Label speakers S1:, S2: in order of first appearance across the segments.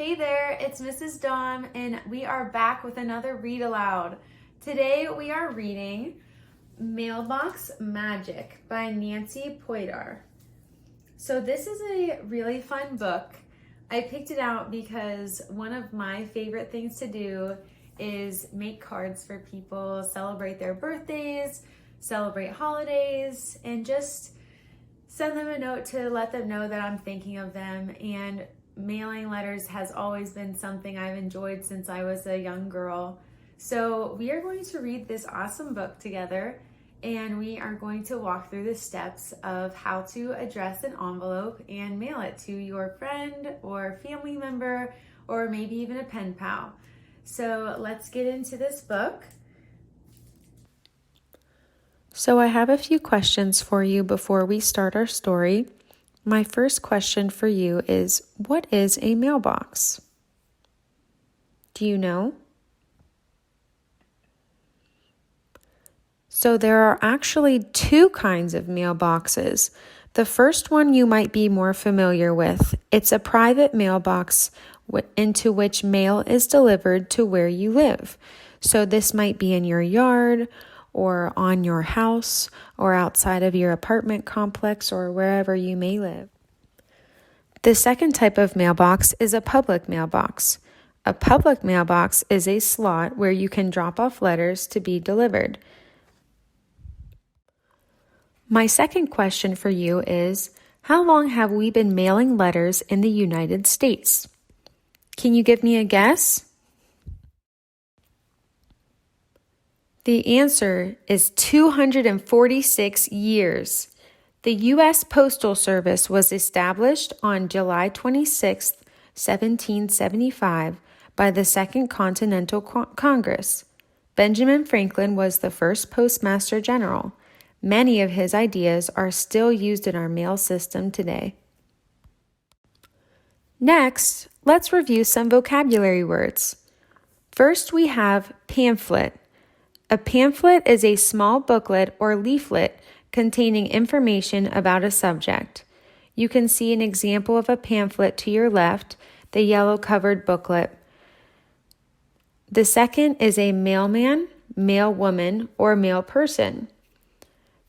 S1: Hey there, it's Mrs. Dawn, and we are back with another Read Aloud. Today we are reading Mailbox Magic by Nancy Poydar. So this is a really fun book. I picked it out because one of my favorite things to do is make cards for people, celebrate their birthdays, celebrate holidays, and just send them a note to let them know that I'm thinking of them. And mailing letters has always been something I've enjoyed since I was a young girl. So we are going to read this awesome book together, and we are going to walk through the steps of how to address an envelope and mail it to your friend or family member or maybe even a pen pal. So let's get into this book. So I have a few questions for you before we start our story. My first question for you is, what is a mailbox? Do you know? So there are actually two kinds of mailboxes. The first one you might be more familiar with. It's a private mailbox into which mail is delivered to where you live. So this might be in your yard, or on your house, or outside of your apartment complex, or wherever you may live. The second type of mailbox is a public mailbox. A public mailbox is a slot where you can drop off letters to be delivered. My second question for you is, how long have we been mailing letters in the United States? Can you give me a guess? The answer is 246 years. The U.S. Postal Service was established on July 26, 1775, by the Second Continental Congress. Benjamin Franklin was the first Postmaster General. Many of his ideas are still used in our mail system today. Next, let's review some vocabulary words. First, we have pamphlet. A pamphlet is a small booklet or leaflet containing information about a subject. You can see an example of a pamphlet to your left, the yellow-covered booklet. The second is a mailman, mailwoman, or mail person.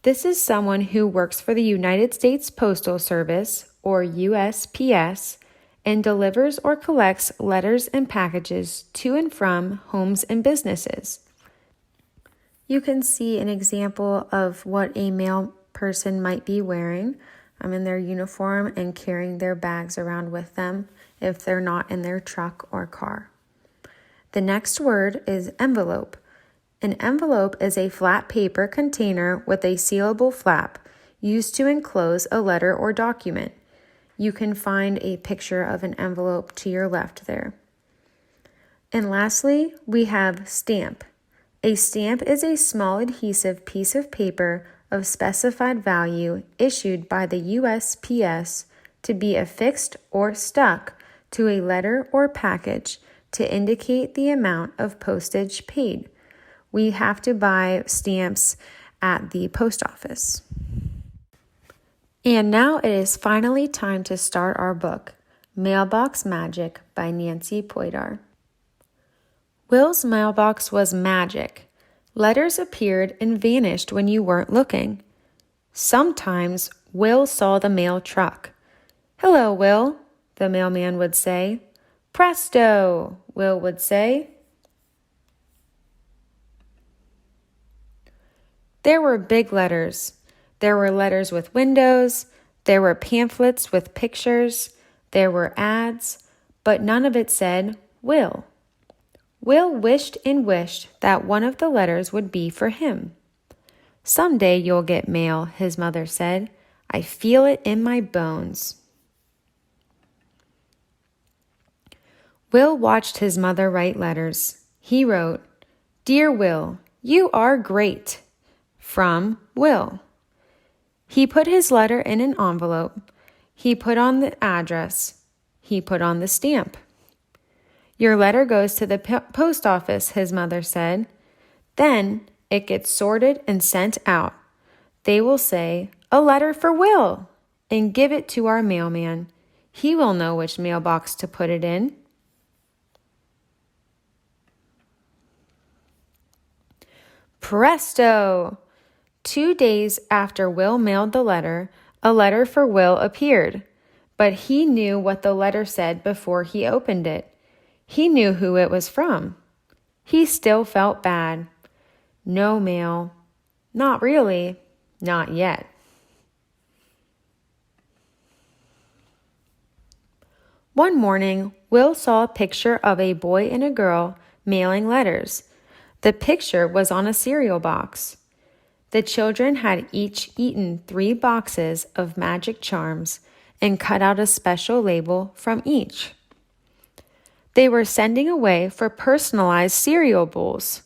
S1: This is someone who works for the United States Postal Service, or USPS, and delivers or collects letters and packages to and from homes and businesses. You can see an example of what a mail person might be wearing in their uniform and carrying their bags around with them if they're not in their truck or car. The next word is envelope. An envelope is a flat paper container with a sealable flap used to enclose a letter or document. You can find a picture of an envelope to your left there. And lastly, we have stamp. A stamp is a small adhesive piece of paper of specified value issued by the USPS to be affixed or stuck to a letter or package to indicate the amount of postage paid. We have to buy stamps at the post office. And now it is finally time to start our book, Mailbox Magic by Nancy Poydar. Will's mailbox was magic. Letters appeared and vanished when you weren't looking. Sometimes Will saw the mail truck. "Hello, Will," the mailman would say. "Presto," Will would say. There were big letters. There were letters with windows. There were pamphlets with pictures. There were ads, but none of it said Will. Will wished and wished that one of the letters would be for him. "Someday you'll get mail," his mother said. "I feel it in my bones." Will watched his mother write letters. He wrote, "Dear Will, you are great." From Will. He put his letter in an envelope. He put on the address. He put on the stamp. "Your letter goes to the post office," his mother said. "Then it gets sorted and sent out. They will say, 'A letter for Will,' and give it to our mailman. He will know which mailbox to put it in." Presto! 2 days after Will mailed the letter, a letter for Will appeared. But he knew what the letter said before he opened it. He knew who it was from. He still felt bad. No mail. Not really. Not yet. One morning, Will saw a picture of a boy and a girl mailing letters. The picture was on a cereal box. The children had each eaten 3 boxes of magic charms and cut out a special label from each. They were sending away for personalized cereal bowls.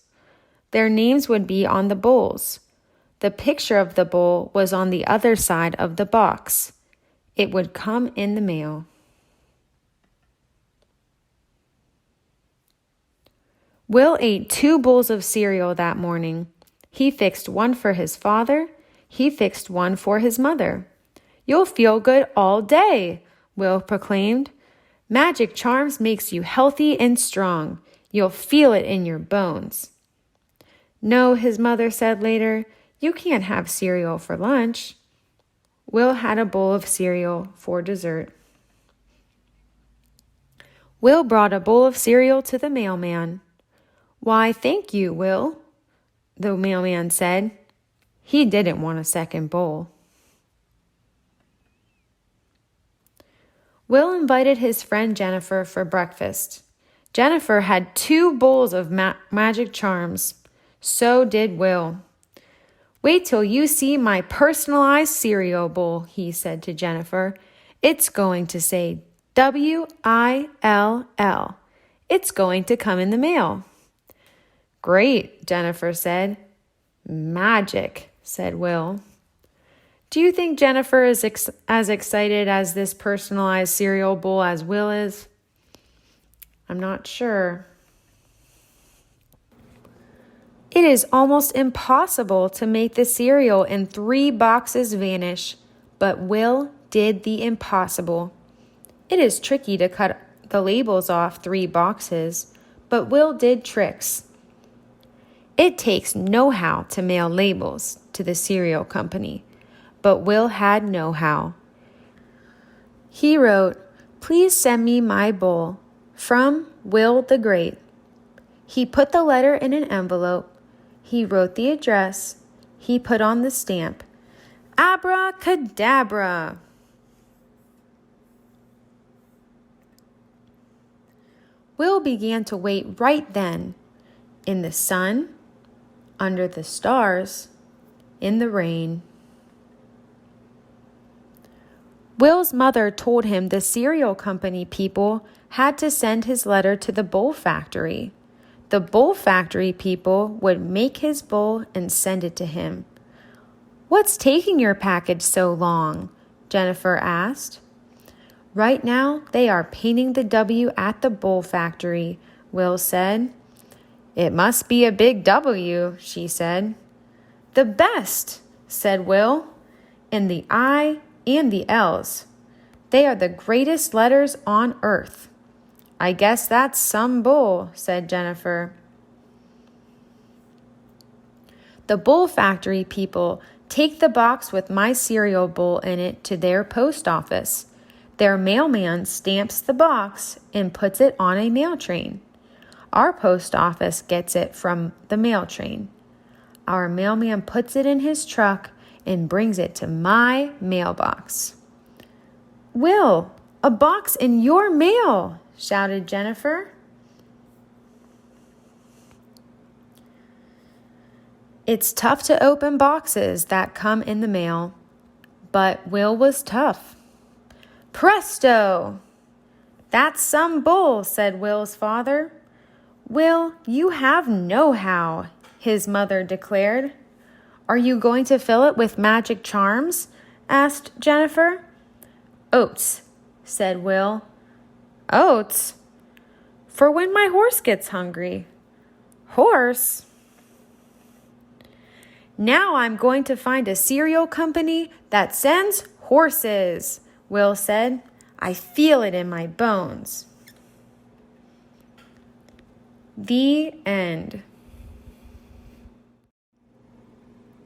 S1: Their names would be on the bowls. The picture of the bowl was on the other side of the box. It would come in the mail. Will ate 2 bowls of cereal that morning. He fixed one for his father. He fixed one for his mother. "You'll feel good all day," Will proclaimed. "Magic charms makes you healthy and strong. You'll feel it in your bones." "No," his mother said later, "you can't have cereal for lunch." Will had a bowl of cereal for dessert. Will brought a bowl of cereal to the mailman. "Why, thank you, Will," the mailman said. He didn't want a second bowl. Will invited his friend Jennifer for breakfast. Jennifer had 2 bowls of magic charms. So did Will. "Wait till you see my personalized cereal bowl," he said to Jennifer. "It's going to say WILL. It's going to come in the mail." "Great," Jennifer said. "Magic," said Will. Do you think Jennifer is as excited as this personalized cereal bowl as Will is? I'm not sure. It is almost impossible to make the cereal in 3 boxes vanish, but Will did the impossible. It is tricky to cut the labels off 3 boxes, but Will did tricks. It takes know-how to mail labels to the cereal company, but Will had know-how. He wrote, "Please send me my bowl. From Will the Great." He put the letter in an envelope. He wrote the address. He put on the stamp. Abracadabra! Will began to wait right then, in the sun, under the stars, in the rain. Will's mother told him the cereal company people had to send his letter to the bowl factory. The bowl factory people would make his bowl and send it to him. "What's taking your package so long?" Jennifer asked. "Right now, they are painting the W at the bowl factory," Will said. "It must be a big W," she said. "The best," said Will, "and the I and the L's. They are the greatest letters on earth." "I guess that's some bull," said Jennifer. The bowl factory people take the box with my cereal bowl in it to their post office. Their mailman stamps the box and puts it on a mail train. Our post office gets it from the mail train. Our mailman puts it in his truck and brings it to my mailbox. "Will, a box in your mail!" shouted Jennifer. It's tough to open boxes that come in the mail, but Will was tough. Presto! "That's some bull," said Will's father. "Will, you have know-how," his mother declared. "Are you going to fill it with magic charms?" asked Jennifer. "Oats," said Will. "Oats? For when my horse gets hungry." "Horse?" "Now I'm going to find a cereal company that sends horses," Will said. "I feel it in my bones." The end.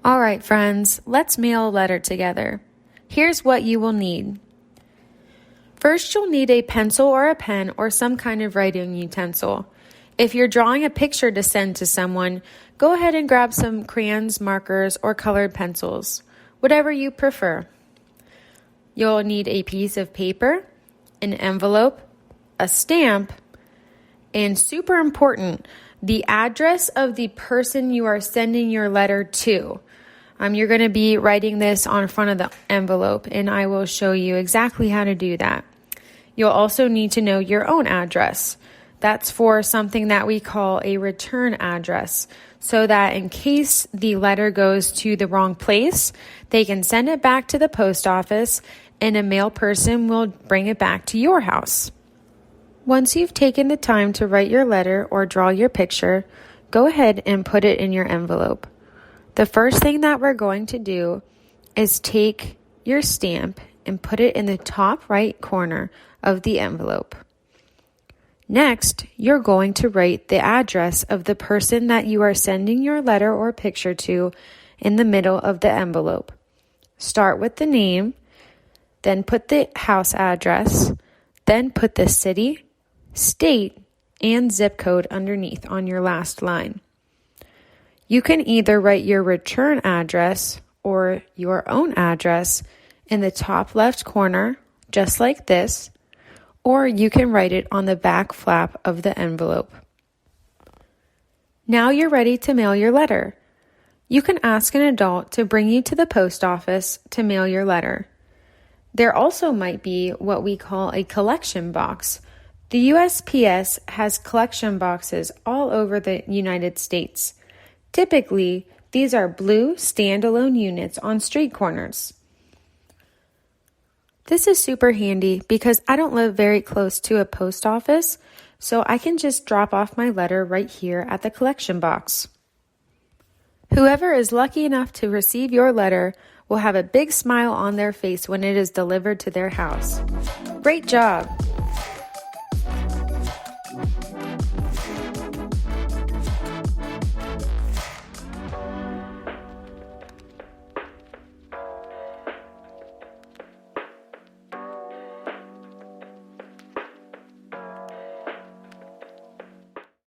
S1: All right, friends, let's mail a letter together. Here's what you will need. First, you'll need a pencil or a pen or some kind of writing utensil. If you're drawing a picture to send to someone, go ahead and grab some crayons, markers, or colored pencils, whatever you prefer. You'll need a piece of paper, an envelope, a stamp, and super important, the address of the person you are sending your letter to. You're going to be writing this on front of the envelope, and I will show you exactly how to do that. You'll also need to know your own address. That's for something that we call a return address, so that in case the letter goes to the wrong place, they can send it back to the post office, and a mail person will bring it back to your house. Once you've taken the time to write your letter or draw your picture, go ahead and put it in your envelope. The first thing that we're going to do is take your stamp and put it in the top right corner of the envelope. Next, you're going to write the address of the person that you are sending your letter or picture to in the middle of the envelope. Start with the name, then put the house address, then put the city, state, and zip code underneath on your last line. You can either write your return address or your own address in the top left corner, just like this, or you can write it on the back flap of the envelope. Now you're ready to mail your letter. You can ask an adult to bring you to the post office to mail your letter. There also might be what we call a collection box. The USPS has collection boxes all over the United States. Typically, these are blue standalone units on street corners. This is super handy because I don't live very close to a post office, so I can just drop off my letter right here at the collection box. Whoever is lucky enough to receive your letter will have a big smile on their face when it is delivered to their house. Great job!